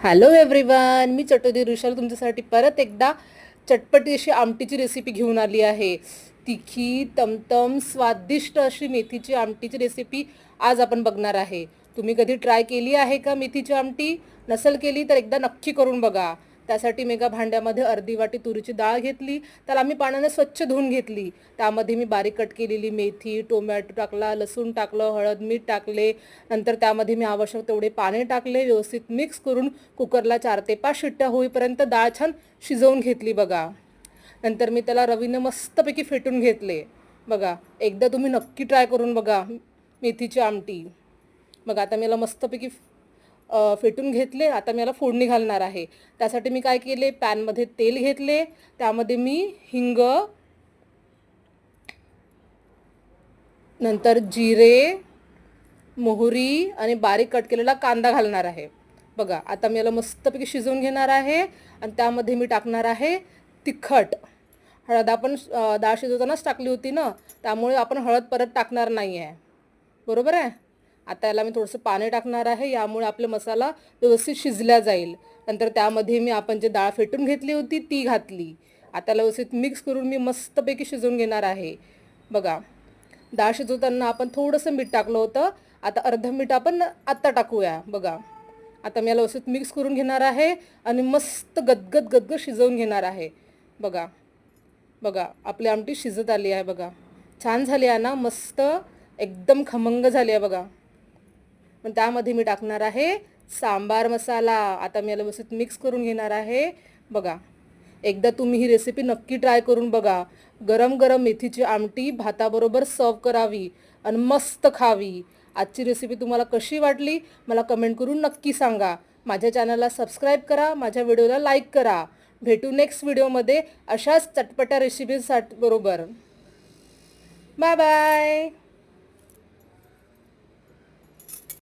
Hello everyone, मी चटोदी ऋषाल तुमच्यासाठी परत एकदा चटपटी अशी आमटीची रेसिपी घेऊन आली आहे. तिखी तमतम स्वादिष्ट अशी मेथीची आमटीची रेसिपी आज आपण बघणार आहे. तुम्ही कधी ट्राय केली आहे का मेथीची आमटी? नसेल केली तर एकदा नक्की करून बघा. त्यासाठी मी एका भांड्यामध्ये अर्धी वाटी तुरीची डाळ घेतली, त्याला मी पाण्याने स्वच्छ धुवून घेतली. त्यामध्ये मी बारीक कट केलेली मेथी, टोमॅटो टाकला, लसूण टाकलं, हळद मीठ टाकले. नंतर त्यामध्ये मी आवश्यक तेवढे पाणी टाकले. व्यवस्थित मिक्स करून कुकरला 4 ते 5 शिट्ट्या होईपर्यंत डाळ छान शिजवून घेतली बघा. नंतर मी त्याला रवीने मस्तपैकी फेटून घेतले बघा. एकदा तुम्ही नक्की ट्राय करून बघा मेथीची आमटी. बघा आता मी याला मस्तपैकी फेटून घेतले. आता मी याला फोडणी घालणार आहे. त्यासाठी मी काय केले, पॅनमध्ये तेल घेतले, त्यामध्ये मी हिंग, नंतर जिरे, मोहरी आणि बारीक कट केलेला कांदा घालणार आहे बघा. आता मी याला मस्तपैकी शिजवून घेणार आहे आणि त्यामध्ये मी टाकणार आहे तिखट. हळद आपण डाळ शिजवतानाच टाकली होती ना, त्यामुळे आपण हळद परत टाकणार नाही आहे, बरोबर आहे. आता याला मी थोडंसं पाणी टाकणार आहे, यामुळे आपला मसाला व्यवस्थित शिजला जाईल. नंतर त्यामध्ये मी आपण जे डाळ फेटून घेतली होती ती घातली. आता व्यवस्थित मिक्स करून मी मस्तपैकी शिजवून घेणार आहे बघा. डाळ शिजवताना आपण थोडंसं मीठ टाकलं होतं, आता अर्धं मीठ आपण आत्ता टाकूया बघा. आता मी याला व्यवस्थित मिक्स करून घेणार आहे आणि मस्त गदगद गदगद शिजवून घेणार आहे बघा. बघा आपली आमटी शिजत आली आहे बघा. छान झाली आहे ना, मस्त एकदम खमंग झाली आहे बघा. पण त्यामध्ये मी टाकणार आहे सांबार मसाला. आता मी याला व्यवस्थित मिक्स करून घेणार आहे बघा. एकदा तुम्ही ही रेसिपी नक्की ट्राय करून बघा. गरम गरम मेथीची आमटी भाताबरोबर सर्व करावी आणि मस्त खावी. आजची रेसिपी तुम्हाला कशी वाटली मला कमेंट करून नक्की सांगा. माझ्या चॅनलला सबस्क्राईब करा, माझ्या व्हिडिओला लाईक करा. भेटू नेक्स्ट व्हिडिओमध्ये अशाच चटपट्या रेसिपीसाठी बरोबर. Bye bye.